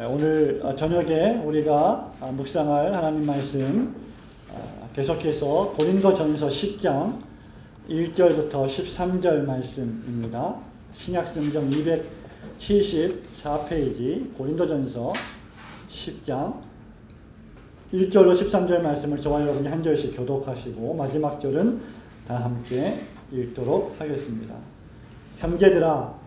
오늘 저녁에 우리가 묵상할 하나님 말씀 계속해서 고린도전서 10장 1절부터 13절 말씀입니다. 신약성경 274페이지 고린도전서 10장 1절로 13절 말씀을 저와 여러분이 한 절씩 교독하시고 마지막 절은 다 함께 읽도록 하겠습니다. 형제들아,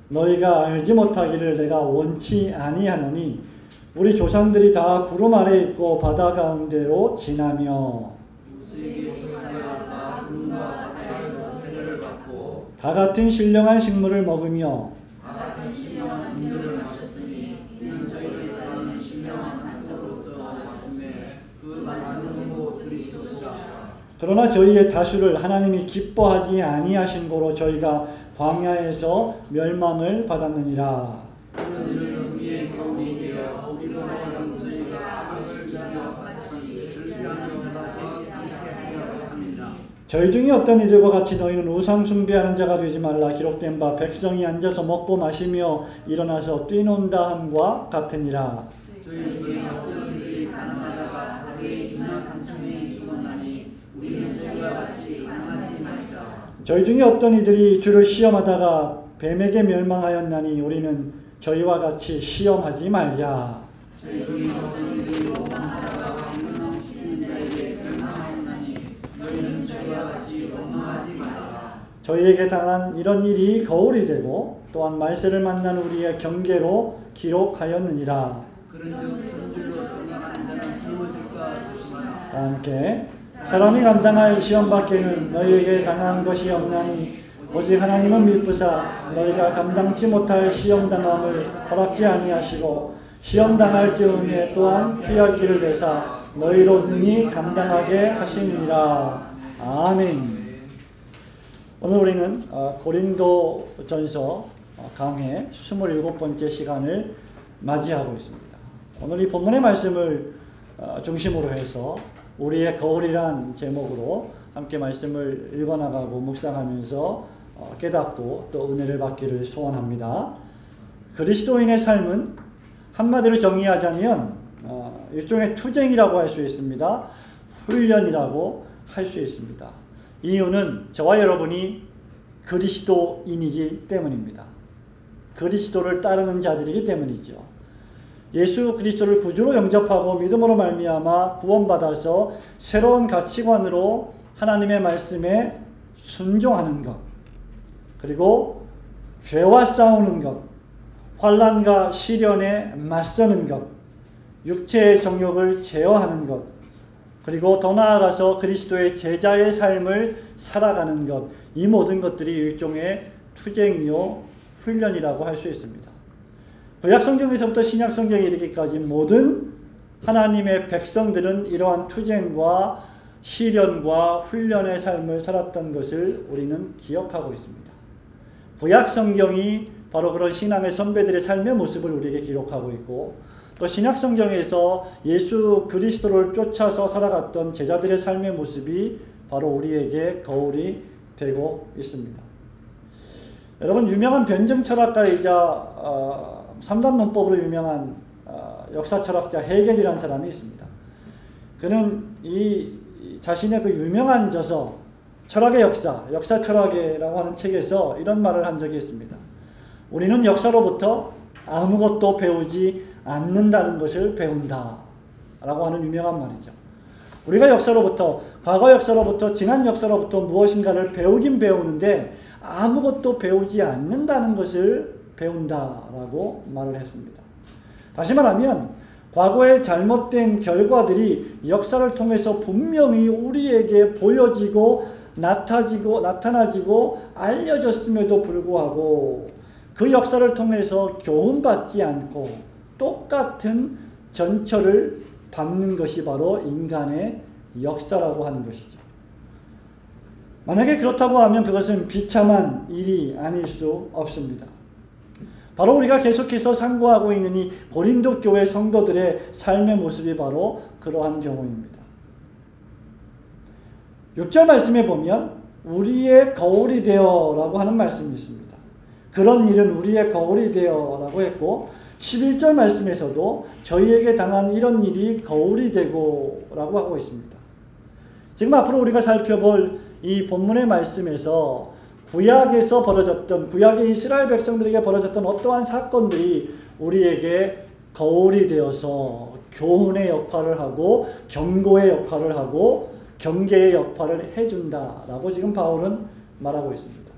너희가 알지 못하기를 내가 원치 아니하노니 우리 조상들이 다 구름 아래 있고 바다 가운데로 지나며 다 같은 신령한 식물을 먹으며 그러나 저희의 다수를 하나님이 기뻐하지 아니하신 고로 저희가 광야에서 멸망을 받았느니라. 저희 중에 어떤 이들과 같이 너희는 우상 숭배하는 자가 되지 말라. 기록된 바 백성이 앉아서 먹고 마시며 일어나서 뛰논다 함과 같으니라. 저희 중에 어떤 이들이 가난하다가 하루에 2만 3천 명이 죽었나니 우리는 저희와 같이 가난하지 말자. 저희 중에 어떤 이들이 주를 시험하다가 뱀에게 멸망하였나니 우리는 저희와 같이 시험하지 말자. 저희 중에 어떤 이들이 원망하다가 원망시키는 자에게 멸망하였나니 너희는 저희와 같이 원망하지 말라. 저희에게 당한 이런 일이 거울이 되고 또한 말세를 만난 우리의 경계로 기록하였느니라. 그런즉 선줄로 생각하는 자는 힘어질까 조심하라. 다 함께 사람이 감당할 시험 밖에는 너희에게 당한 것이 없나니 오직 하나님은 미쁘사 너희가 감당치 못할 시험 당함을 허락지 아니하시고 시험 당할 즈음에 또한 피할 길을 내사 너희로 능히 감당하게 하시니라. 아멘. 오늘 우리는 고린도전서 강해 27번째 시간을 맞이하고 있습니다. 오늘 이 본문의 말씀을 중심으로 해서 우리의 거울이란 제목으로 함께 말씀을 읽어나가고 묵상하면서 깨닫고 또 은혜를 받기를 소원합니다. 그리스도인의 삶은 한마디로 정의하자면 일종의 투쟁이라고 할 수 있습니다. 훈련이라고 할 수 있습니다. 이유는 저와 여러분이 그리스도인이기 때문입니다. 그리스도를 따르는 자들이기 때문이죠. 예수 그리스도를 구주로 영접하고 믿음으로 말미암아 구원받아서 새로운 가치관으로 하나님의 말씀에 순종하는 것, 그리고 죄와 싸우는 것, 환난과 시련에 맞서는 것, 육체의 정욕을 제어하는 것, 그리고 더 나아가서 그리스도의 제자의 삶을 살아가는 것, 이 모든 것들이 일종의 투쟁이요 훈련이라고 할 수 있습니다. 구약성경에서부터 신약성경에 이르기까지 모든 하나님의 백성들은 이러한 투쟁과 시련과 훈련의 삶을 살았던 것을 우리는 기억하고 있습니다. 구약성경이 바로 그런 신앙의 선배들의 삶의 모습을 우리에게 기록하고 있고 또 신약성경에서 예수 그리스도를 쫓아서 살아갔던 제자들의 삶의 모습이 바로 우리에게 거울이 되고 있습니다. 여러분, 유명한 변증 철학가이자 3단 논법으로 유명한 역사 철학자 헤겔이라는 사람이 있습니다. 그는 이 자신의 그 유명한 저서 철학의 역사 철학이라고 하는 책에서 이런 말을 한 적이 있습니다. 우리는 역사로부터 아무것도 배우지 않는다는 것을 배운다 라고 하는 유명한 말이죠. 우리가 역사로부터, 과거 역사로부터, 지난 역사로부터 무엇인가를 배우긴 배우는데 아무것도 배우지 않는다는 것을 배운다라고 말을 했습니다. 다시 말하면 과거의 잘못된 결과들이 역사를 통해서 분명히 우리에게 보여지고 나타나지고 알려졌음에도 불구하고 그 역사를 통해서 교훈받지 않고 똑같은 전철을 밟는 것이 바로 인간의 역사라고 하는 것이죠. 만약에 그렇다고 하면 그것은 비참한 일이 아닐 수 없습니다. 바로 우리가 계속해서 상고하고 있는 이 고린도 교회 성도들의 삶의 모습이 바로 그러한 경우입니다. 6절 말씀에 보면 우리의 거울이 되어 라고 하는 말씀이 있습니다. 그런 일은 우리의 거울이 되어 라고 했고 11절 말씀에서도 저희에게 당한 이런 일이 거울이 되고 라고 하고 있습니다. 지금 앞으로 우리가 살펴볼 이 본문의 말씀에서 구약에서 벌어졌던, 구약의 이스라엘 백성들에게 벌어졌던 어떠한 사건들이 우리에게 거울이 되어서 교훈의 역할을 하고 경고의 역할을 하고 경계의 역할을 해준다라고 지금 바울은 말하고 있습니다.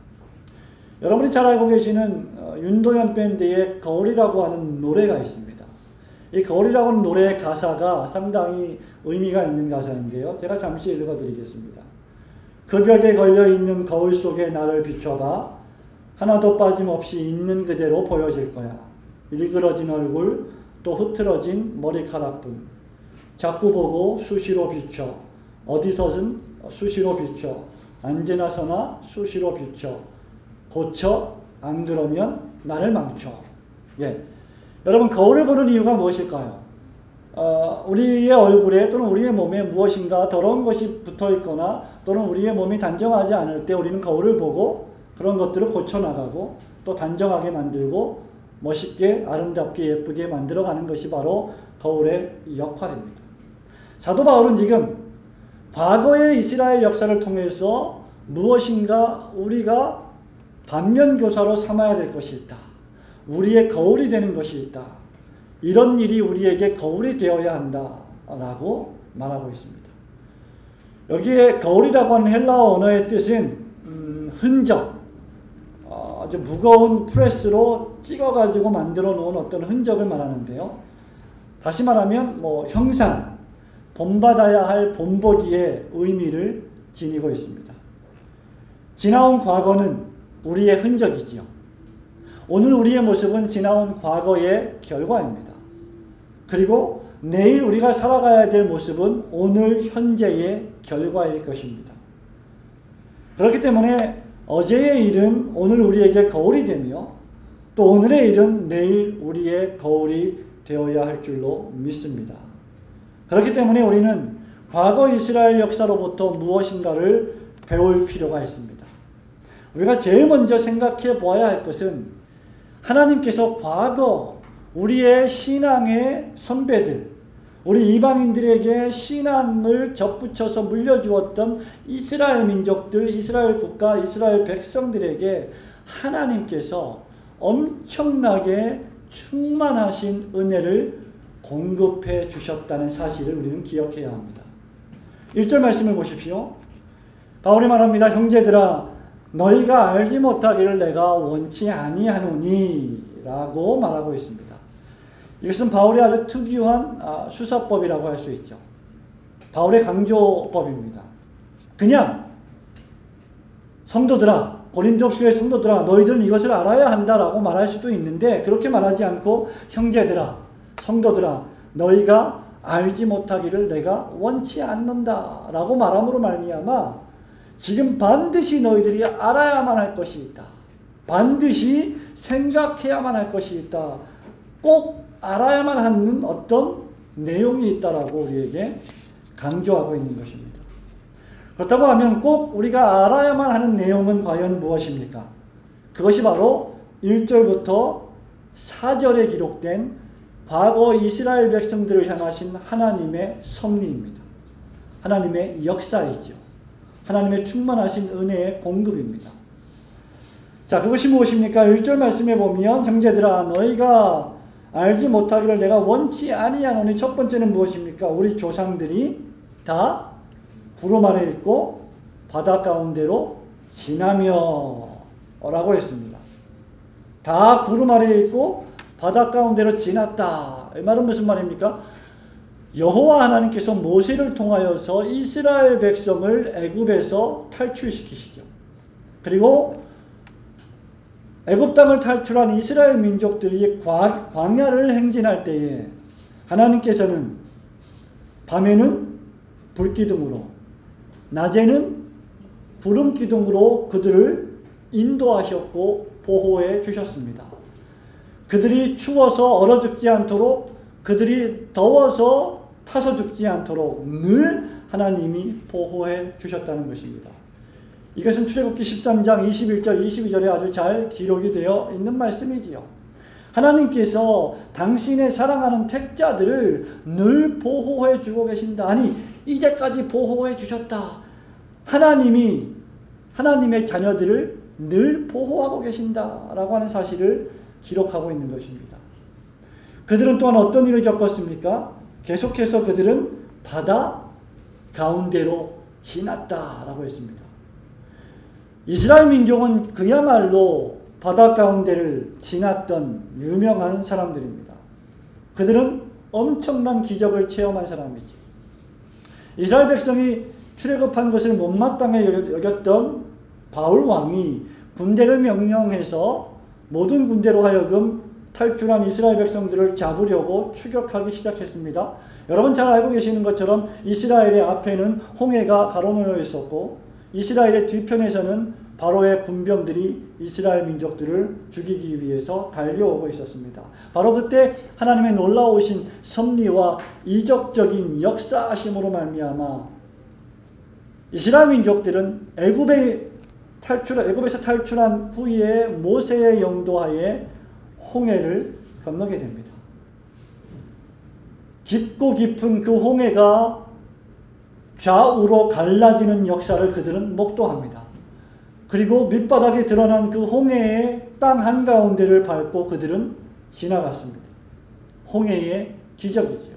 여러분이 잘 알고 계시는 윤도현 밴드의 거울이라고 하는 노래가 있습니다. 이 거울이라고 하는 노래의 가사가 상당히 의미가 있는 가사인데요. 제가 잠시 읽어드리겠습니다. 그 벽에 걸려있는 거울 속에 나를 비춰봐. 하나도 빠짐없이 있는 그대로 보여질 거야. 일그러진 얼굴, 또 흐트러진 머리카락뿐. 자꾸 보고 수시로 비춰. 어디서든 수시로 비춰. 언제나 서나 수시로 비춰. 고쳐. 안 그러면 나를 망쳐. 예. 여러분, 거울을 보는 이유가 무엇일까요? 우리의 얼굴에 또는 우리의 몸에 무엇인가 더러운 것이 붙어 있거나 또는 우리의 몸이 단정하지 않을 때 우리는 거울을 보고 그런 것들을 고쳐나가고 또 단정하게 만들고 멋있게 아름답게 예쁘게 만들어가는 것이 바로 거울의 역할입니다. 사도 바울은 지금 과거의 이스라엘 역사를 통해서 무엇인가 우리가 반면교사로 삼아야 될 것이 있다. 우리의 거울이 되는 것이 있다. 이런 일이 우리에게 거울이 되어야 한다라고 말하고 있습니다. 여기에 거울이라고 하는 헬라어 언어의 뜻은 흔적, 아주 무거운 프레스로 찍어가지고 만들어 놓은 어떤 흔적을 말하는데요. 다시 말하면 형상, 본받아야 할 본보기의 의미를 지니고 있습니다. 지나온 과거는 우리의 흔적이지요. 오늘 우리의 모습은 지나온 과거의 결과입니다. 그리고 내일 우리가 살아가야 될 모습은 오늘 현재의 결과일 것입니다. 그렇기 때문에 어제의 일은 오늘 우리에게 거울이 되며 또 오늘의 일은 내일 우리의 거울이 되어야 할 줄로 믿습니다. 그렇기 때문에 우리는 과거 이스라엘 역사로부터 무엇인가를 배울 필요가 있습니다. 우리가 제일 먼저 생각해 보아야 할 것은 하나님께서 과거 우리의 신앙의 선배들, 우리 이방인들에게 신앙을 접붙여서 물려주었던 이스라엘 민족들, 이스라엘 국가, 이스라엘 백성들에게 하나님께서 엄청나게 충만하신 은혜를 공급해 주셨다는 사실을 우리는 기억해야 합니다. 1절 말씀을 보십시오. 바울이 말합니다. 형제들아, 너희가 알지 못하기를 내가 원치 아니하노니 라고 말하고 있습니다. 이것은 바울의 아주 특유한 수사법이라고 할 수 있죠. 바울의 강조법입니다. 그냥 성도들아, 고린도 교회 성도들아, 너희들은 이것을 알아야 한다라고 말할 수도 있는데 그렇게 말하지 않고 형제들아, 성도들아, 너희가 알지 못하기를 내가 원치 않는다 라고 말함으로 말미암아 지금 반드시 너희들이 알아야만 할 것이 있다. 반드시 생각해야만 할 것이 있다. 꼭 알아야만 하는 어떤 내용이 있다라고 우리에게 강조하고 있는 것입니다. 그렇다고 하면 꼭 우리가 알아야만 하는 내용은 과연 무엇입니까? 그것이 바로 1절부터 4절에 기록된 과거 이스라엘 백성들을 향하신 하나님의 섭리입니다. 하나님의 역사이죠. 하나님의 충만하신 은혜의 공급입니다. 자, 그것이 무엇입니까? 1절 말씀에 보면 형제들아 너희가 알지 못하기를 내가 원치 아니하노니 첫 번째는 무엇입니까? 우리 조상들이 다 구름 아래 있고 바다 가운데로 지나며 라고 했습니다. 다 구름 아래 있고 바다 가운데로 지났다. 이 말은 무슨 말입니까? 여호와 하나님께서 모세를 통하여서 이스라엘 백성을 애굽에서 탈출시키시죠. 그리고 애굽 땅을 탈출한 이스라엘 민족들이 광야를 행진할 때에 하나님께서는 밤에는 불기둥으로 낮에는 구름기둥으로 그들을 인도하셨고 보호해 주셨습니다. 그들이 추워서 얼어 죽지 않도록 그들이 더워서 타서 죽지 않도록 늘 하나님이 보호해 주셨다는 것입니다. 이것은 출애굽기 13장 21절 22절에 아주 잘 기록이 되어 있는 말씀이지요. 하나님께서 당신의 사랑하는 택자들을 늘 보호해 주고 계신다. 아니, 이제까지 보호해 주셨다. 하나님이 하나님의 자녀들을 늘 보호하고 계신다라고 하는 사실을 기록하고 있는 것입니다. 그들은 또한 어떤 일을 겪었습니까? 계속해서 그들은 바다 가운데로 지났다라고 했습니다. 이스라엘 민족은 그야말로 바다 가운데를 지났던 유명한 사람들입니다. 그들은 엄청난 기적을 체험한 사람이죠. 이스라엘 백성이 출애굽한 것을 못마땅해 여겼던 바울 왕이 군대를 명령해서 모든 군대로 하여금 탈출한 이스라엘 백성들을 잡으려고 추격하기 시작했습니다. 여러분 잘 알고 계시는 것처럼 이스라엘의 앞에는 홍해가 가로놓여 있었고 이스라엘의 뒤편에서는 바로의 군병들이 이스라엘 민족들을 죽이기 위해서 달려오고 있었습니다. 바로 그때 하나님의 놀라우신 섭리와 이적적인 역사하심으로 말미암아 이스라엘 민족들은 애굽에서 탈출한 후에 모세의 영도하에 홍해를 건너게 됩니다. 깊고 깊은 그 홍해가 좌우로 갈라지는 역사를 그들은 목도합니다. 그리고 밑바닥에 드러난 그 홍해의 땅 한가운데를 밟고 그들은 지나갔습니다. 홍해의 기적이죠.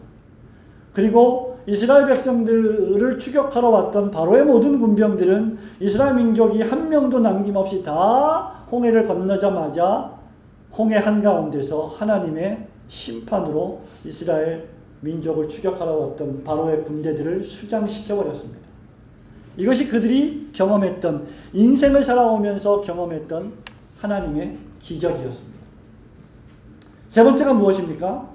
그리고 이스라엘 백성들을 추격하러 왔던 바로의 모든 군병들은 이스라엘 민족이 한 명도 남김없이 다 홍해를 건너자마자 홍해 한가운데서 하나님의 심판으로 이스라엘 민족을 추격하러 왔던 바로의 군대들을 수장시켜버렸습니다. 이것이 그들이 경험했던, 인생을 살아오면서 경험했던 하나님의 기적이었습니다. 세 번째가 무엇입니까?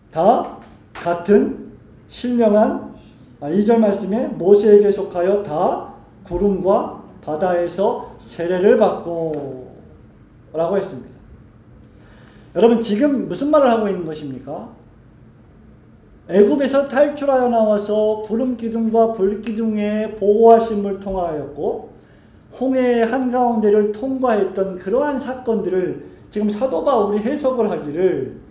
다 같은 신령한 2절 말씀에 모세에게 속하여 다 구름과 바다에서 세례를 받고 라고 했습니다. 여러분 지금 무슨 말을 하고 있는 것입니까? 애굽에서 탈출하여 나와서 구름 기둥과 불 기둥의 보호하심을 통하였고 홍해의 한가운데를 통과했던 그러한 사건들을 지금 사도 바울이 해석을 하기를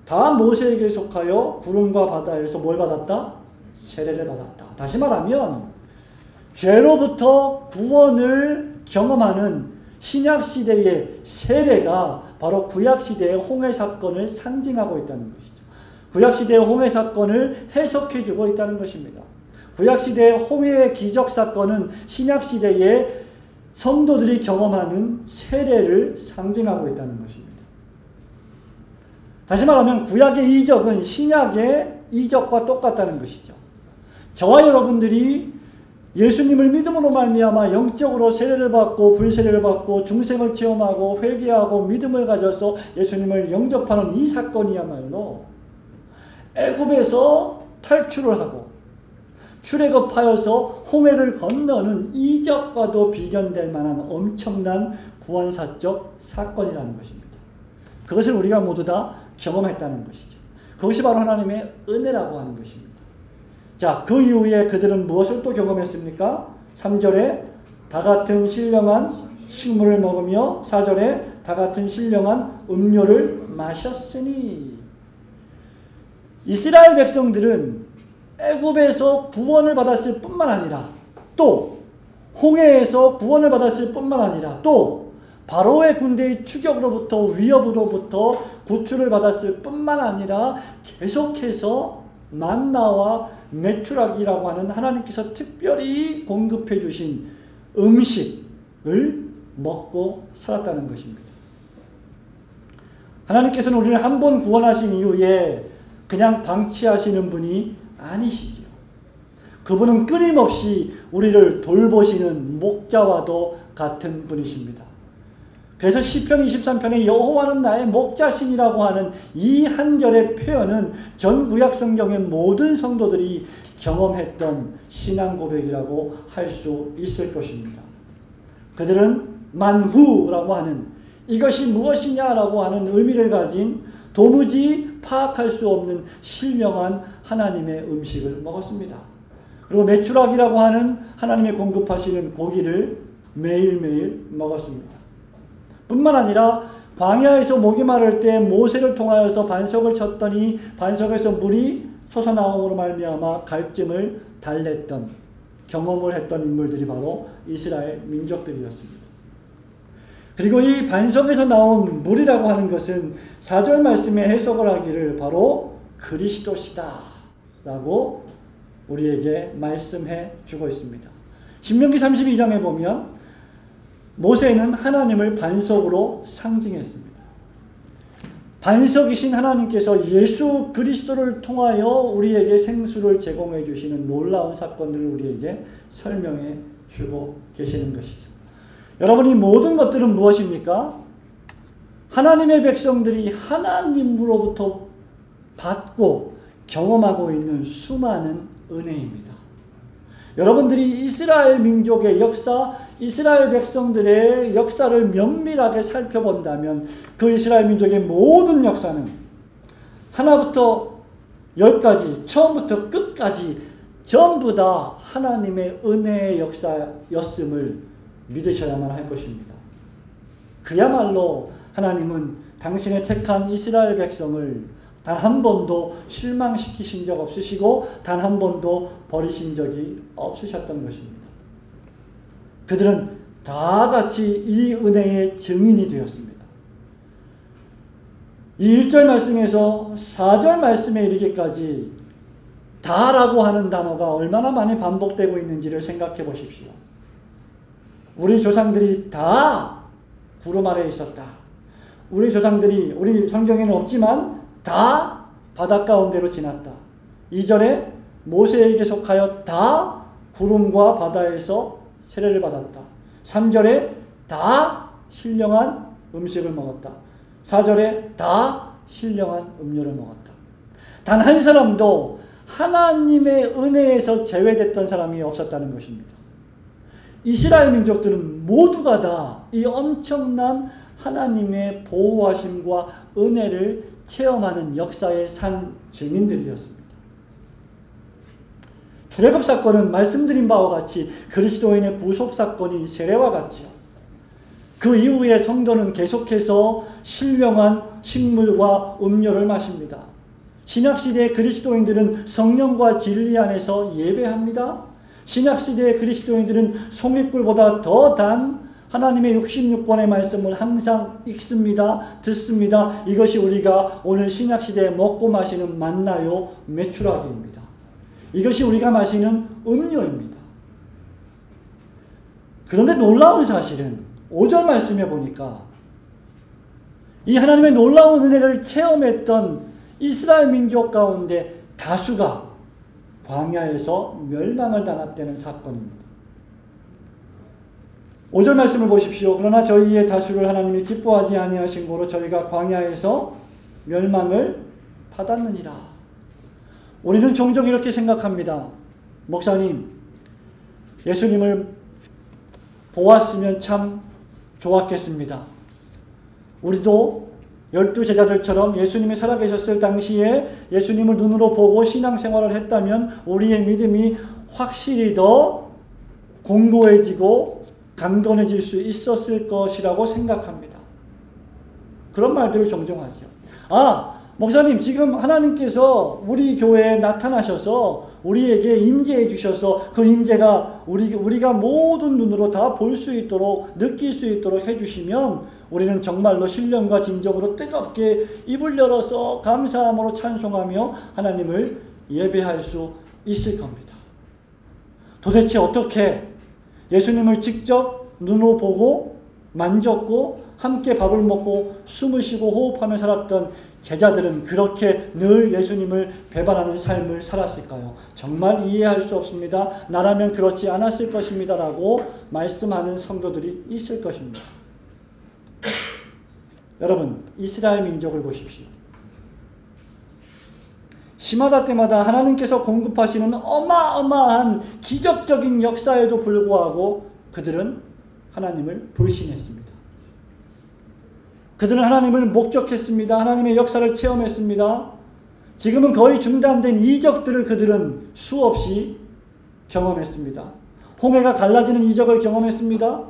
다 모세에게 속하여 구름과 바다에서 뭘 받았다? 세례를 받았다. 다시 말하면 죄로부터 구원을 경험하는 신약시대의 세례가 바로 구약시대의 홍해 사건을 상징하고 있다는 것이죠. 구약시대의 홍해 사건을 해석해주고 있다는 것입니다. 구약시대의 홍해의 기적 사건은 신약시대의 성도들이 경험하는 세례를 상징하고 있다는 것입니다. 다시 말하면 구약의 이적은 신약의 이적과 똑같다는 것이죠. 저와 여러분들이 예수님을 믿음으로 말미암아 영적으로 세례를 받고 불세례를 받고 중생을 체험하고 회개하고 믿음을 가져서 예수님을 영접하는 이 사건이야말로 애굽에서 탈출을 하고 출애굽하여서 홍해를 건너는 이적과도 비견될 만한 엄청난 구원사적 사건이라는 것입니다. 그것을 우리가 모두 다 경험했다는 것이죠. 그것이 바로 하나님의 은혜라고 하는 것입니다. 자, 그 이후에 그들은 무엇을 또 경험했습니까? 3절에 다 같은 신령한 식물을 먹으며 4절에 다 같은 신령한 음료를 마셨으니 이스라엘 백성들은 애굽에서 구원을 받았을 뿐만 아니라 또 홍해에서 구원을 받았을 뿐만 아니라 또 바로의 군대의 추격으로부터 위협으로부터 구출을 받았을 뿐만 아니라 계속해서 만나와 메추라기라고 하는 하나님께서 특별히 공급해 주신 음식을 먹고 살았다는 것입니다. 하나님께서는 우리를 한 번 구원하신 이후에 그냥 방치하시는 분이 아니시지요. 그분은 끊임없이 우리를 돌보시는 목자와도 같은 분이십니다. 그래서 시편 23편에 여호와는 나의 목자신이라고 하는 이 한 절의 표현은 전 구약 성경의 모든 성도들이 경험했던 신앙 고백이라고 할 수 있을 것입니다. 그들은 만후라고 하는 이것이 무엇이냐라고 하는 의미를 가진 도무지 파악할 수 없는 신령한 하나님의 음식을 먹었습니다. 그리고 메추라기라고 하는 하나님의 공급하시는 고기를 매일매일 먹었습니다. 뿐만 아니라 광야에서 목이 마를 때 모세를 통하여서 반석을 쳤더니 반석에서 물이 솟아나옴으로 말미암아 갈증을 달랬던 경험을 했던 인물들이 바로 이스라엘 민족들이었습니다. 그리고 이 반석에서 나온 물이라고 하는 것은 4절 말씀에 해석을 하기를 바로 그리스도시다 라고 우리에게 말씀해 주고 있습니다. 신명기 32장에 보면 모세는 하나님을 반석으로 상징했습니다. 반석이신 하나님께서 예수 그리스도를 통하여 우리에게 생수를 제공해 주시는 놀라운 사건들을 우리에게 설명해 주고 계시는 것이죠. 여러분, 이 모든 것들은 무엇입니까? 하나님의 백성들이 하나님으로부터 받고 경험하고 있는 수많은 은혜입니다. 여러분들이 이스라엘 민족의 역사, 이스라엘 백성들의 역사를 면밀하게 살펴본다면 그 이스라엘 민족의 모든 역사는 하나부터 열까지, 처음부터 끝까지 전부 다 하나님의 은혜의 역사였음을 믿으셔야만 할 것입니다. 그야말로 하나님은 당신의 택한 이스라엘 백성을 단 한 번도 실망시키신 적 없으시고 단 한 번도 버리신 적이 없으셨던 것입니다. 그들은 다 같이 이 은혜의 증인이 되었습니다. 이 1절 말씀에서 4절 말씀에 이르기까지 다라고 하는 단어가 얼마나 많이 반복되고 있는지를 생각해 보십시오. 우리 조상들이 다 구름 아래에 있었다. 우리 조상들이, 우리 성경에는 없지만 다 바다 가운데로 지났다. 2절에 모세에게 속하여 다 구름과 바다에서 세례를 받았다. 3절에 다 신령한 음식을 먹었다. 4절에 다 신령한 음료를 먹었다. 단 한 사람도 하나님의 은혜에서 제외됐던 사람이 없었다는 것입니다. 이스라엘 민족들은 모두가 다 이 엄청난 하나님의 보호하심과 은혜를 체험하는 역사의 산 증인들이었습니다. 출애굽 사건은 말씀드린 바와 같이 그리스도인의 구속 사건인 세례와 같지요. 그 이후에 성도는 계속해서 신령한 식물과 음료를 마십니다. 신약시대의 그리스도인들은 성령과 진리 안에서 예배합니다. 신약시대의 그리스도인들은 송이꿀보다 더 단 하나님의 66권의 말씀을 항상 읽습니다. 듣습니다. 이것이 우리가 오늘 신약시대에 먹고 마시는 만나요 메추라기입니다. 이것이 우리가 마시는 음료입니다. 그런데 놀라운 사실은 5절 말씀에 보니까 이 하나님의 놀라운 은혜를 체험했던 이스라엘 민족 가운데 다수가 광야에서 멸망을 당했다는 사건입니다. 5절 말씀을 보십시오. 그러나 저희의 다수를 하나님이 기뻐하지 아니하신 고로 저희가 광야에서 멸망을 받았느니라. 우리는 종종 이렇게 생각합니다. 목사님, 예수님을 보았으면 참 좋았겠습니다. 우리도 12제자들처럼 예수님이 살아계셨을 당시에 예수님을 눈으로 보고 신앙생활을 했다면 우리의 믿음이 확실히 더 공고해지고 강건해질 수 있었을 것이라고 생각합니다. 그런 말들을 종종 하죠. 목사님, 지금 하나님께서 우리 교회에 나타나셔서 우리에게 임재해 주셔서 그 임재가 우리가 모든 눈으로 다 볼 수 있도록 느낄 수 있도록 해주시면 우리는 정말로 신령과 진정으로 뜨겁게 입을 열어서 감사함으로 찬송하며 하나님을 예배할 수 있을 겁니다. 도대체 어떻게 예수님을 직접 눈으로 보고 만졌고 함께 밥을 먹고 숨을 쉬고 호흡하며 살았던 제자들은 그렇게 늘 예수님을 배반하는 삶을 살았을까요? 정말 이해할 수 없습니다. 나라면 그렇지 않았을 것입니다. 라고 말씀하는 성도들이 있을 것입니다. 여러분, 이스라엘 민족을 보십시오. 시마다 때마다 하나님께서 공급하시는 어마어마한 기적적인 역사에도 불구하고 그들은 하나님을 불신했습니다. 그들은 하나님을 목격했습니다. 하나님의 역사를 체험했습니다. 지금은 거의 중단된 이적들을 그들은 수없이 경험했습니다. 홍해가 갈라지는 이적을 경험했습니다.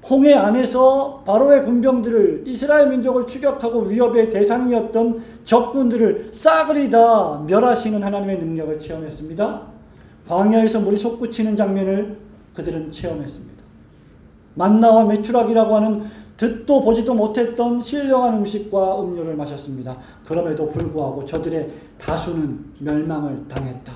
홍해 안에서 바로의 군병들을, 이스라엘 민족을 추격하고 위협의 대상이었던 적군들을 싸그리 다 멸하시는 하나님의 능력을 체험했습니다. 광야에서 물이 솟구치는 장면을 그들은 체험했습니다. 만나와 메추라기라고 하는 듣도 보지도 못했던 신령한 음식과 음료를 마셨습니다. 그럼에도 불구하고 저들의 다수는 멸망을 당했다.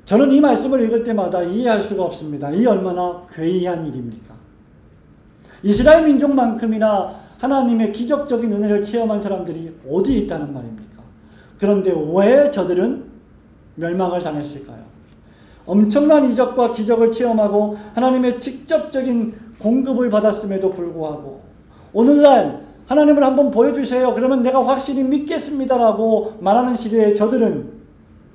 저는 이 말씀을 읽을 때마다 이해할 수가 없습니다. 이 얼마나 괴이한 일입니까? 이스라엘 민족만큼이나 하나님의 기적적인 은혜를 체험한 사람들이 어디 있다는 말입니까? 그런데 왜 저들은 멸망을 당했을까요? 엄청난 이적과 기적을 체험하고 하나님의 직접적인 공급을 받았음에도 불구하고 오늘날 하나님을 한번 보여주세요. 그러면 내가 확실히 믿겠습니다라고 말하는 시대에 저들은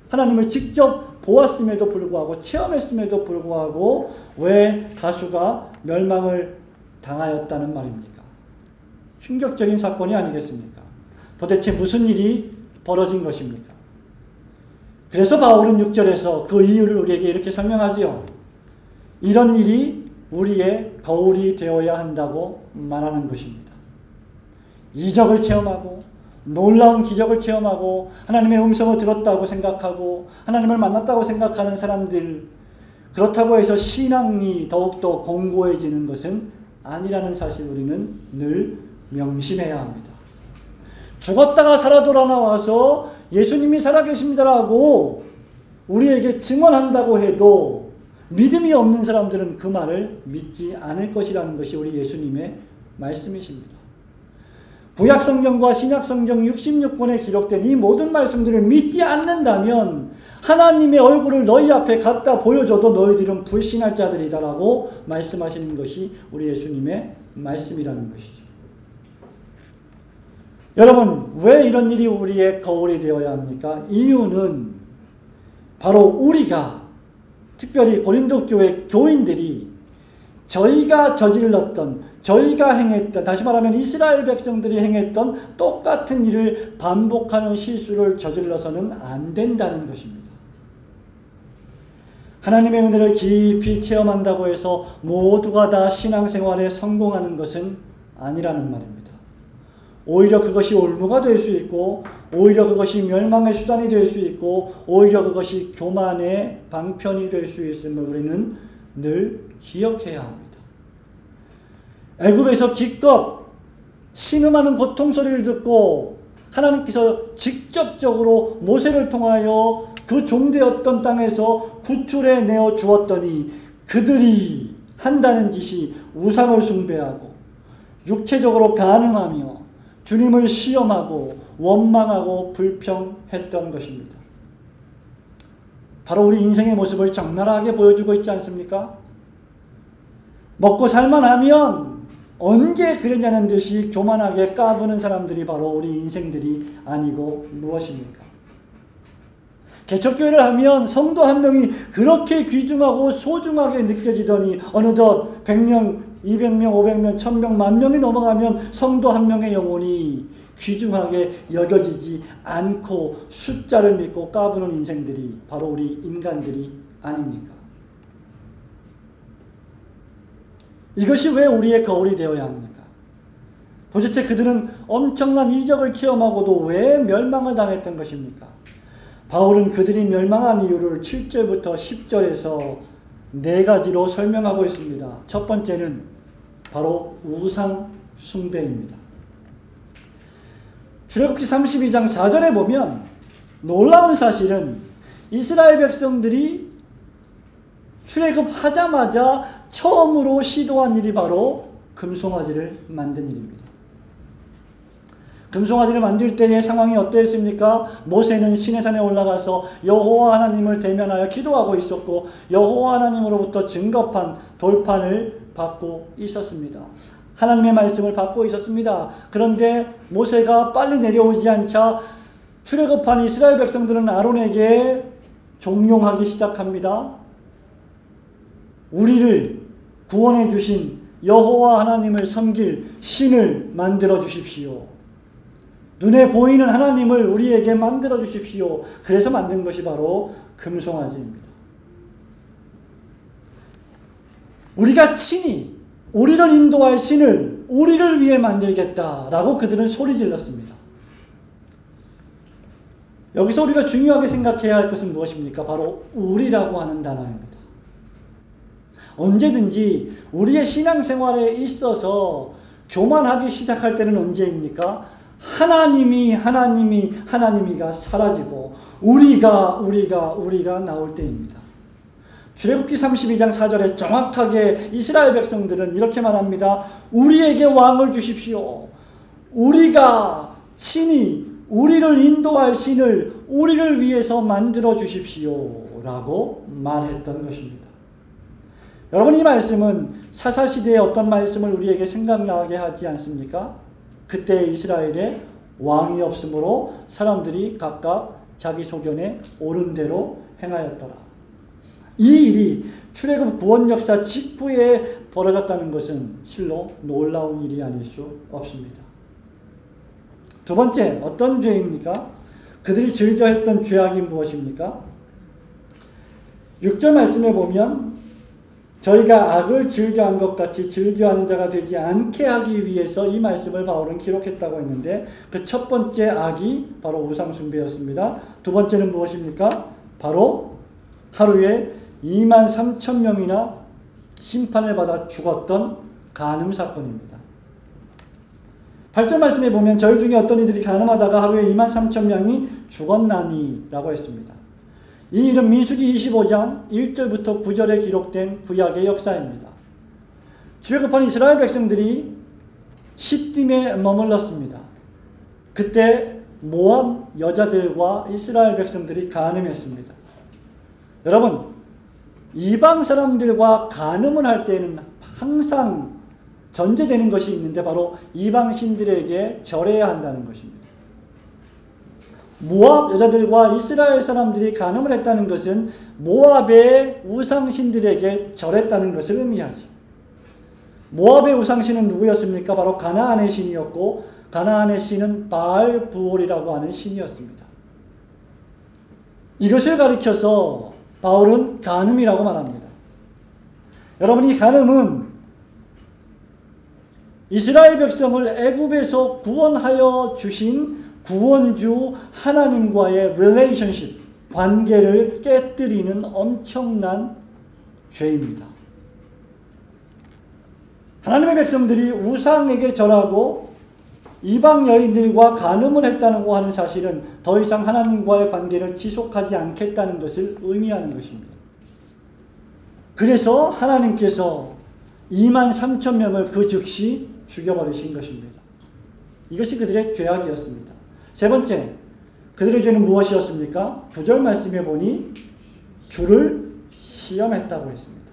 하나님을 직접 보았음에도 불구하고 체험했음에도 불구하고 왜 다수가 멸망을 당하였다는 말입니까? 충격적인 사건이 아니겠습니까? 도대체 무슨 일이 벌어진 것입니까? 그래서 바울은 6절에서 그 이유를 우리에게 이렇게 설명하지요. 이런 일이 우리의 거울이 되어야 한다고 말하는 것입니다. 이적을 체험하고 놀라운 기적을 체험하고 하나님의 음성을 들었다고 생각하고 하나님을 만났다고 생각하는 사람들, 그렇다고 해서 신앙이 더욱더 공고해지는 것은 아니라는 사실 우리는 늘 명심해야 합니다. 죽었다가 살아 돌아 나와서 예수님이 살아계십니다라고 우리에게 증언한다고 해도 믿음이 없는 사람들은 그 말을 믿지 않을 것이라는 것이 우리 예수님의 말씀이십니다. 구약성경과 신약성경 66권에 기록된 이 모든 말씀들을 믿지 않는다면 하나님의 얼굴을 너희 앞에 갖다 보여줘도 너희들은 불신할 자들이다라고 말씀하시는 것이 우리 예수님의 말씀이라는 것이죠. 여러분, 왜 이런 일이 우리의 거울이 되어야 합니까? 이유는 바로 우리가, 특별히 고린도 교회 교인들이 저희가 저질렀던, 저희가 행했던, 다시 말하면 이스라엘 백성들이 행했던 똑같은 일을 반복하는 실수를 저질러서는 안 된다는 것입니다. 하나님의 은혜를 깊이 체험한다고 해서 모두가 다 신앙생활에 성공하는 것은 아니라는 말입니다. 오히려 그것이 올무가 될 수 있고, 오히려 그것이 멸망의 수단이 될 수 있고, 오히려 그것이 교만의 방편이 될 수 있음을 우리는 늘 기억해야 합니다. 애굽에서 기껏 신음하는 고통 소리를 듣고 하나님께서 직접적으로 모세를 통하여 그 종되었던 땅에서 구출해 내어 주었더니 그들이 한다는 짓이 우상을 숭배하고 육체적으로 간음하며 주님을 시험하고 원망하고 불평했던 것입니다. 바로 우리 인생의 모습을 적나라하게 보여주고 있지 않습니까? 먹고 살만하면 언제 그랬냐는 듯이 교만하게 까부는 사람들이 바로 우리 인생들이 아니고 무엇입니까? 개척교회를 하면 성도 한 명이 그렇게 귀중하고 소중하게 느껴지더니 어느덧 100명, 200명, 500명, 1000명, 10,000명이 넘어가면 성도 한 명의 영혼이 귀중하게 여겨지지 않고 숫자를 믿고 까부는 인생들이 바로 우리 인간들이 아닙니까? 이것이 왜 우리의 거울이 되어야 합니까? 도대체 그들은 엄청난 이적을 체험하고도 왜 멸망을 당했던 것입니까? 바울은 그들이 멸망한 이유를 7절부터 10절에서 4가지로 설명하고 있습니다. 첫 번째는 바로 우상 숭배입니다. 출애굽기 32장 4절에 보면 놀라운 사실은 이스라엘 백성들이 출애굽하자마자 처음으로 시도한 일이 바로 금송아지를 만든 일입니다. 금송아지를 만들 때의 상황이 어떠했습니까? 모세는 시내산에 올라가서 여호와 하나님을 대면하여 기도하고 있었고 여호와 하나님으로부터 증거판, 돌판을 받고 있었습니다. 하나님의 말씀을 받고 있었습니다. 그런데 모세가 빨리 내려오지 않자 출애굽한 이스라엘 백성들은 아론에게 종용하기 시작합니다. 우리를 구원해 주신 여호와 하나님을 섬길 신을 만들어 주십시오. 눈에 보이는 하나님을 우리에게 만들어 주십시오. 그래서 만든 것이 바로 금송아지입니다. 우리가 친히 우리를 인도할 신을 우리를 위해 만들겠다라고 그들은 소리 질렀습니다. 여기서 우리가 중요하게 생각해야 할 것은 무엇입니까? 바로 우리라고 하는 단어입니다. 언제든지 우리의 신앙생활에 있어서 교만하기 시작할 때는 언제입니까? 하나님이가 사라지고 우리가 나올 때입니다. 출애굽기 32장 4절에 정확하게 이스라엘 백성들은 이렇게 말합니다. 우리에게 왕을 주십시오. 우리가 친히 우리를 인도할 신을 우리를 위해서 만들어 주십시오 라고 말했던 것입니다. 여러분, 이 말씀은 사사시대의 어떤 말씀을 우리에게 생각나게 하지 않습니까? 그때 이스라엘에 왕이 없으므로 사람들이 각각 자기 소견에 옳은 대로 행하였더라. 이 일이 출애굽 구원 역사 직후에 벌어졌다는 것은 실로 놀라운 일이 아닐 수 없습니다. 두 번째, 어떤 죄입니까? 그들이 즐겨 했던 죄악이 무엇입니까? 6절 말씀에 보면 저희가 악을 즐겨한 것 같이 즐겨하는 자가 되지 않게 하기 위해서 이 말씀을 바울은 기록했다고 했는데 그 첫 번째 악이 바로 우상숭배였습니다. 두 번째는 무엇입니까? 바로 하루에 23,000명이나 심판을 받아 죽었던 간음 사건입니다. 8절 말씀에 보면 저희 중에 어떤 이들이 간음하다가 하루에 23,000명이 죽었나니 라고 했습니다. 이 일은 민수기 25장 1절부터 9절에 기록된 구약의 역사입니다. 출애굽한 이스라엘 백성들이 시딤에 머물렀습니다. 그때 모압 여자들과 이스라엘 백성들이 간음했습니다. 여러분, 이방 사람들과 간음을 할 때는 항상 전제되는 것이 있는데 바로 이방 신들에게 절해야 한다는 것입니다. 모압 여자들과 이스라엘 사람들이 간음을 했다는 것은 모압의 우상신들에게 절했다는 것을 의미하죠. 모압의 우상신은 누구였습니까? 바로 가나안의 신이었고 가나안의 신은 바알 부올이라고 하는 신이었습니다. 이것을 가리켜서 바울은 간음이라고 말합니다. 여러분, 이 간음은 이스라엘 백성을 애굽에서 구원하여 주신 구원주 하나님과의 relationship, 관계를 깨뜨리는 엄청난 죄입니다. 하나님의 백성들이 우상에게 절하고 이방 여인들과 간음을 했다고 하는 사실은 더 이상 하나님과의 관계를 지속하지 않겠다는 것을 의미하는 것입니다. 그래서 하나님께서 23,000명을 그 즉시 죽여버리신 것입니다. 이것이 그들의 죄악이었습니다. 세 번째, 그들의 죄는 무엇이었습니까? 9절 말씀에 보니 주를 시험했다고 했습니다.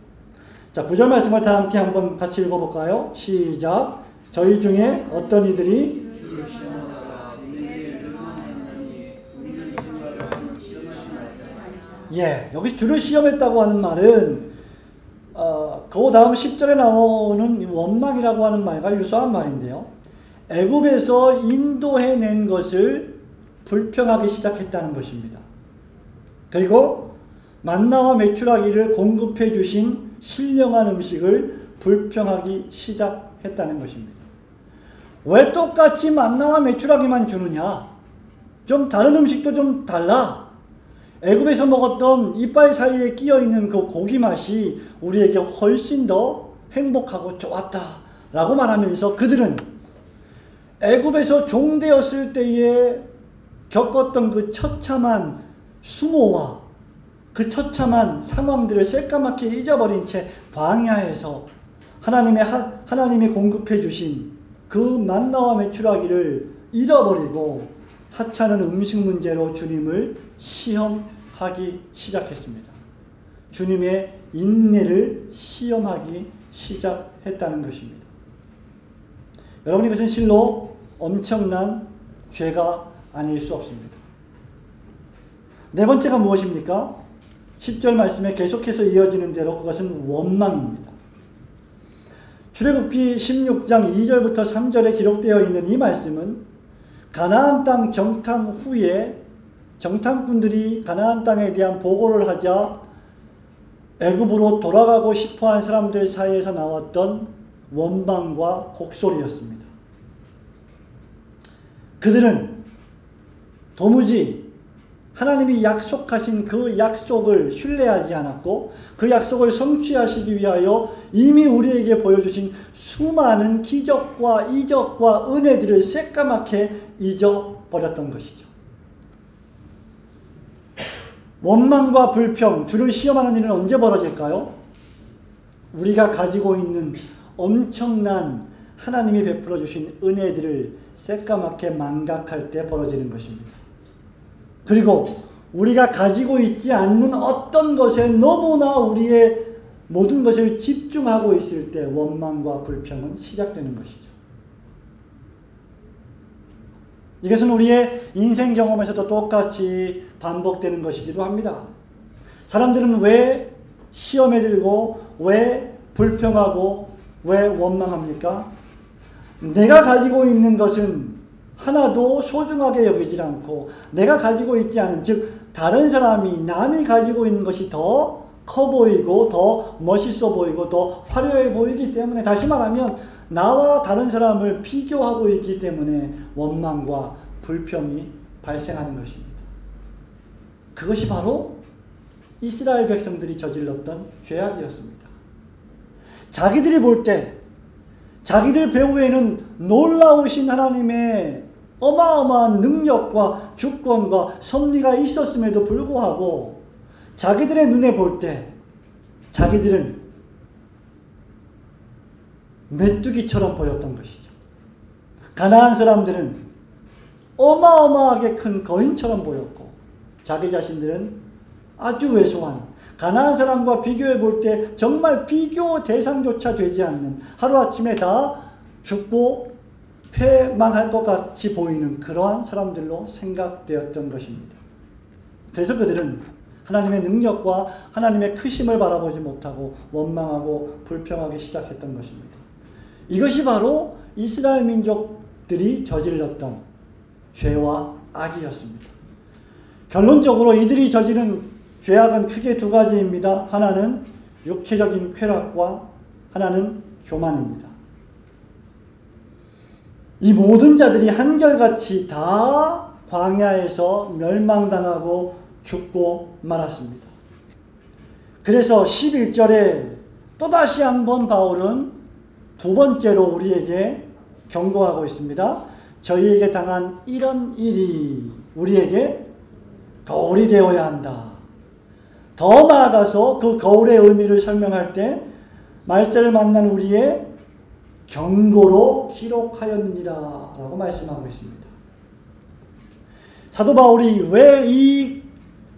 자, 9절 말씀을 다 함께 한번 같이 읽어볼까요? 시작. 저희 중에 어떤 이들이 주를 시험하다가 여기 주를 시험했다고 하는 말은 그 다음 10절에 나오는 원망이라고 하는 말과 유사한 말인데요. 애굽에서 인도해낸 것을 불평하기 시작했다는 것입니다. 그리고 만나와 메추라기를 공급해 주신 신령한 음식을 불평하기 시작했다는 것입니다. 왜 똑같이 만나와 메추라기만 주느냐? 좀 다른 음식도 좀 달라. 애굽에서 먹었던 이빨 사이에 끼어있는 그 고기 맛이 우리에게 훨씬 더 행복하고 좋았다 라고 말하면서 그들은 애굽에서 종되었을 때에 겪었던 그 처참한 수모와 그 처참한 상황들을 새까맣게 잊어버린 채 광야에서 하나님이 공급해 주신 그 만나와 메추라기를 잃어버리고 하찮은 음식 문제로 주님을 시험하기 시작했습니다. 주님의 인내를 시험하기 시작했다는 것입니다. 여러분, 이것은 실로 엄청난 죄가 아닐 수 없습니다. 네 번째가 무엇입니까? 10절 말씀에 계속해서 이어지는 대로 그것은 원망입니다. 출애굽기 16장 2절부터 3절에 기록되어 있는 이 말씀은 가나안 땅 정탐 후에 정탐꾼들이 가나안 땅에 대한 보고를 하자 애굽으로 돌아가고 싶어한 사람들 사이에서 나왔던 원망과 곡소리였습니다. 그들은 도무지 하나님이 약속하신 그 약속을 신뢰하지 않았고 그 약속을 성취하시기 위하여 이미 우리에게 보여주신 수많은 기적과 이적과 은혜들을 새까맣게 잊어버렸던 것이죠. 원망과 불평, 주를 시험하는 일은 언제 벌어질까요? 우리가 가지고 있는 엄청난 하나님이 베풀어 주신 은혜들을 새까맣게 망각할 때 벌어지는 것입니다. 그리고 우리가 가지고 있지 않는 어떤 것에 너무나 우리의 모든 것을 집중하고 있을 때 원망과 불평은 시작되는 것이죠. 이것은 우리의 인생 경험에서도 똑같이 반복되는 것이기도 합니다. 사람들은 왜 시험에 들고 왜 불평하고 왜 원망합니까? 내가 가지고 있는 것은 하나도 소중하게 여기지 않고 내가 가지고 있지 않은, 즉 다른 사람이 남이 가지고 있는 것이 더 커 보이고 더 멋있어 보이고 더 화려해 보이기 때문에, 다시 말하면 나와 다른 사람을 비교하고 있기 때문에 원망과 불평이 발생하는 것입니다. 그것이 바로 이스라엘 백성들이 저질렀던 죄악이었습니다. 자기들이 볼 때 자기들 배후에는 놀라우신 하나님의 어마어마한 능력과 주권과 섭리가 있었음에도 불구하고 자기들의 눈에 볼 때 자기들은 메뚜기처럼 보였던 것이죠. 가나안 사람들은 어마어마하게 큰 거인처럼 보였고 자기 자신들은 아주 왜소한, 가나안 사람과 비교해 볼 때 정말 비교 대상조차 되지 않는, 하루아침에 다 죽고 패망할 것 같이 보이는 그러한 사람들로 생각되었던 것입니다. 그래서 그들은 하나님의 능력과 하나님의 크심을 바라보지 못하고 원망하고 불평하기 시작했던 것입니다. 이것이 바로 이스라엘 민족들이 저질렀던 죄와 악이었습니다. 결론적으로 이들이 저지른 죄악은 크게 두 가지입니다. 하나는 육체적인 쾌락과 하나는 교만입니다. 이 모든 자들이 한결같이 다 광야에서 멸망당하고 죽고 말았습니다. 그래서 11절에 또다시 한번 바울은 두 번째로 우리에게 경고하고 있습니다. 저희에게 당한 이런 일이 우리에게 거울이 되어야 한다. 더 나아가서 그 거울의 의미를 설명할 때 말세를 만난 우리의 경고로 기록하였느니라 라고 말씀하고 있습니다. 사도 바울이 왜 이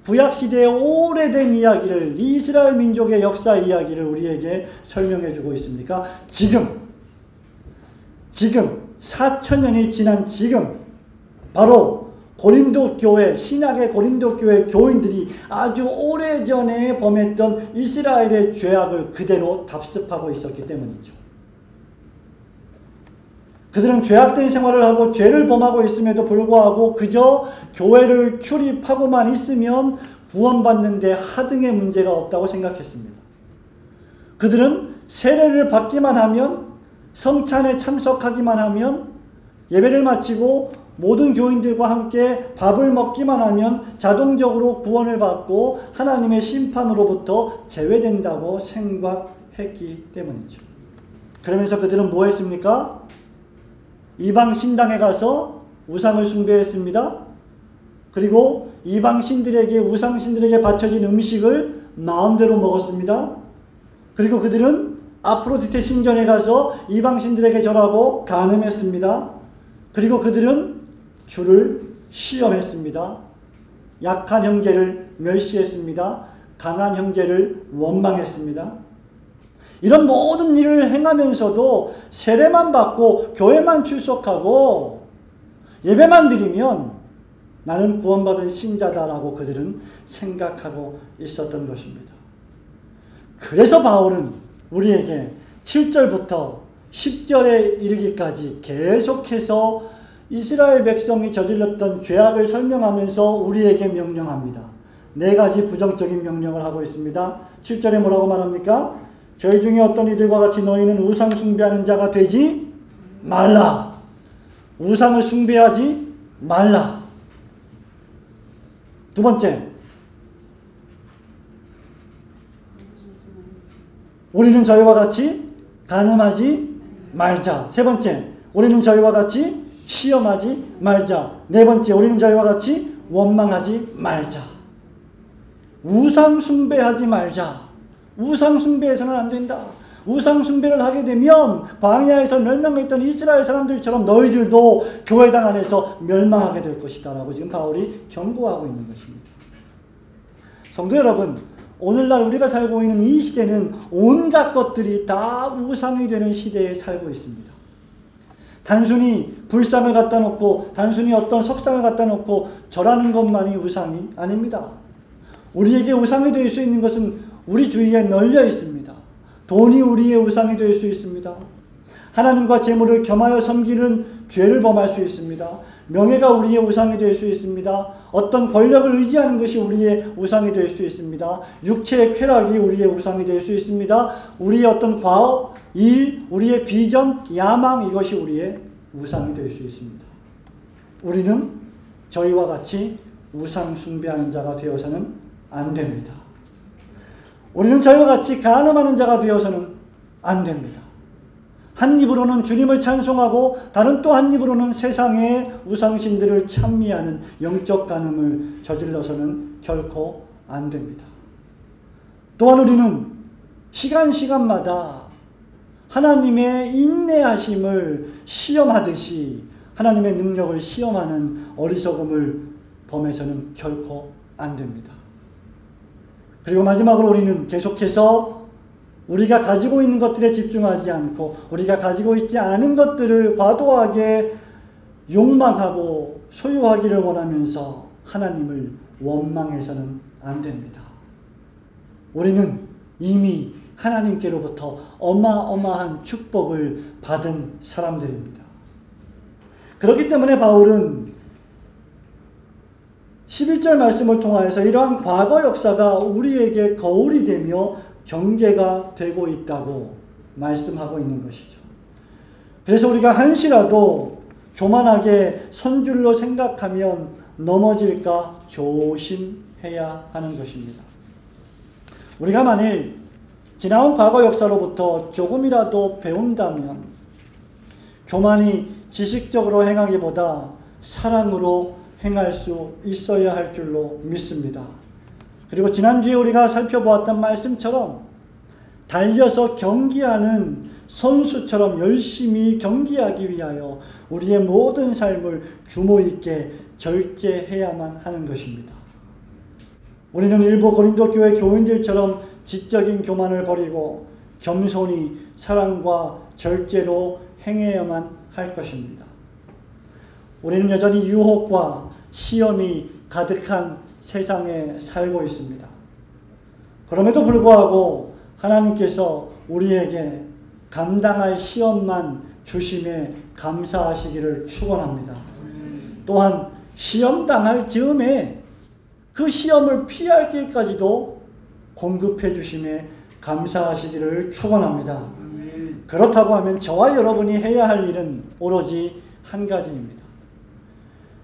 구약시대의 오래된 이야기를, 이스라엘 민족의 역사 이야기를 우리에게 설명해 주고 있습니까? 지금 4,000년이 지난 지금 바로 고린도 교회, 신약의 고린도 교회 교인들이 아주 오래전에 범했던 이스라엘의 죄악을 그대로 답습하고 있었기 때문이죠. 그들은 죄악된 생활을 하고 죄를 범하고 있음에도 불구하고 그저 교회를 출입하고만 있으면 구원받는 데 하등의 문제가 없다고 생각했습니다. 그들은 세례를 받기만 하면, 성찬에 참석하기만 하면, 예배를 마치고 모든 교인들과 함께 밥을 먹기만 하면 자동적으로 구원을 받고 하나님의 심판으로부터 제외된다고 생각했기 때문이죠. 그러면서 그들은 뭐 했습니까? 이방 신당에 가서 우상을 숭배했습니다. 그리고 이방 신들에게, 우상 신들에게 바쳐진 음식을 마음대로 먹었습니다. 그리고 그들은 아프로디테 신전에 가서 이방 신들에게 절하고 간음했습니다. 그리고 그들은 주를 시험했습니다. 약한 형제를 멸시했습니다. 강한 형제를 원망했습니다. 이런 모든 일을 행하면서도 세례만 받고 교회만 출석하고 예배만 드리면 나는 구원받은 신자다라고 그들은 생각하고 있었던 것입니다. 그래서 바울은 우리에게 7절부터 10절에 이르기까지 계속해서 이스라엘 백성이 저질렀던 죄악을 설명하면서 우리에게 명령합니다. 네 가지 부정적인 명령을 하고 있습니다. 7절에 뭐라고 말합니까? 저희 중에 어떤 이들과 같이 너희는 우상 숭배하는 자가 되지 말라. 우상을 숭배하지 말라. 두 번째, 우리는 저희와 같이 간음하지 말자. 세 번째, 우리는 저희와 같이 시험하지 말자. 네 번째, 우리는 저희와 같이 원망하지 말자. 우상 숭배하지 말자. 우상 숭배해서는 안 된다. 우상 숭배를 하게 되면 광야에서 멸망했던 이스라엘 사람들처럼 너희들도 교회당 안에서 멸망하게 될 것이다 라고 지금 바울이 경고하고 있는 것입니다. 성도 여러분, 오늘날 우리가 살고 있는 이 시대는 온갖 것들이 다 우상이 되는 시대에 살고 있습니다. 단순히 불상을 갖다 놓고 단순히 어떤 석상을 갖다 놓고 절하는 것만이 우상이 아닙니다. 우리에게 우상이 될 수 있는 것은 우리 주위에 널려 있습니다. 돈이 우리의 우상이 될 수 있습니다. 하나님과 재물을 겸하여 섬기는 죄를 범할 수 있습니다. 명예가 우리의 우상이 될 수 있습니다. 어떤 권력을 의지하는 것이 우리의 우상이 될 수 있습니다. 육체의 쾌락이 우리의 우상이 될 수 있습니다. 우리의 어떤 과업, 일, 우리의 비전, 야망, 이것이 우리의 우상이 될 수 있습니다. 우리는 저희와 같이 우상 숭배하는 자가 되어서는 안 됩니다. 우리는 저희와 같이 간음하는 자가 되어서는 안 됩니다. 한 입으로는 주님을 찬송하고 다른 또 한 입으로는 세상의 우상신들을 찬미하는 영적 간음을 저질러서는 결코 안 됩니다. 또한 우리는 시간마다 하나님의 인내하심을 시험하듯이 하나님의 능력을 시험하는 어리석음을 범해서는 결코 안 됩니다. 그리고 마지막으로 우리는 계속해서 우리가 가지고 있는 것들에 집중하지 않고 우리가 가지고 있지 않은 것들을 과도하게 욕망하고 소유하기를 원하면서 하나님을 원망해서는 안 됩니다. 우리는 이미 하나님께로부터 어마어마한 축복을 받은 사람들입니다. 그렇기 때문에 바울은 11절 말씀을 통하여서 이러한 과거 역사가 우리에게 거울이 되며 경계가 되고 있다고 말씀하고 있는 것이죠. 그래서 우리가 한시라도 교만하게 선줄로 생각하면 넘어질까 조심해야 하는 것입니다. 우리가 만일 지나온 과거 역사로부터 조금이라도 배운다면 교만이 지식적으로 행하기보다 사랑으로 행할 수 있어야 할 줄로 믿습니다. 그리고 지난주에 우리가 살펴보았던 말씀처럼 달려서 경기하는 선수처럼 열심히 경기하기 위하여 우리의 모든 삶을 규모 있게 절제해야만 하는 것입니다. 우리는 일부 고린도 교회 교인들처럼 지적인 교만을 버리고 겸손히 사랑과 절제로 행해야만 할 것입니다. 우리는 여전히 유혹과 시험이 가득한 세상에 살고 있습니다. 그럼에도 불구하고 하나님께서 우리에게 감당할 시험만 주심에 감사하시기를 축원합니다. 또한 시험 당할 즈음에 그 시험을 피할 길까지도 공급해 주심에 감사하시기를 축원합니다. 그렇다고 하면 저와 여러분이 해야 할 일은 오로지 한 가지입니다.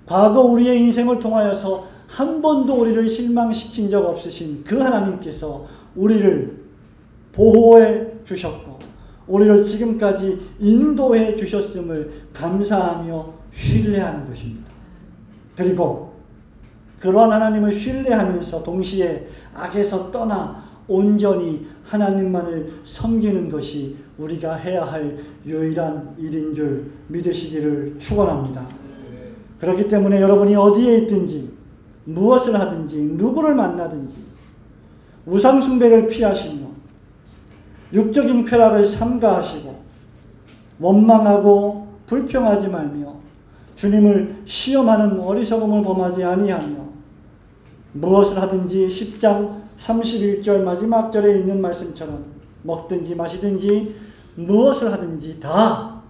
과거 우리의 인생을 통하여서 한 번도 우리를 실망시킨 적 없으신 그 하나님께서 우리를 보호해 주셨고 우리를 지금까지 인도해 주셨음을 감사하며 신뢰하는 것입니다. 그리고 그러한 하나님을 신뢰하면서 동시에 악에서 떠나 온전히 하나님만을 섬기는 것이 우리가 해야 할 유일한 일인 줄 믿으시기를 축원합니다. 그렇기 때문에 여러분이 어디에 있든지 무엇을 하든지 누구를 만나든지 우상 숭배를 피하시며 육적인 쾌락을 삼가하시고 원망하고 불평하지 말며 주님을 시험하는 어리석음을 범하지 아니하며 무엇을 하든지 10장 31절 마지막 절에 있는 말씀처럼 먹든지 마시든지 무엇을 하든지 다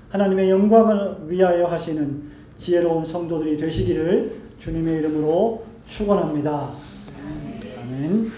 하나님의 영광을 위하여 하시는 지혜로운 성도들이 되시기를 주님의 이름으로 축원합니다. 아멘.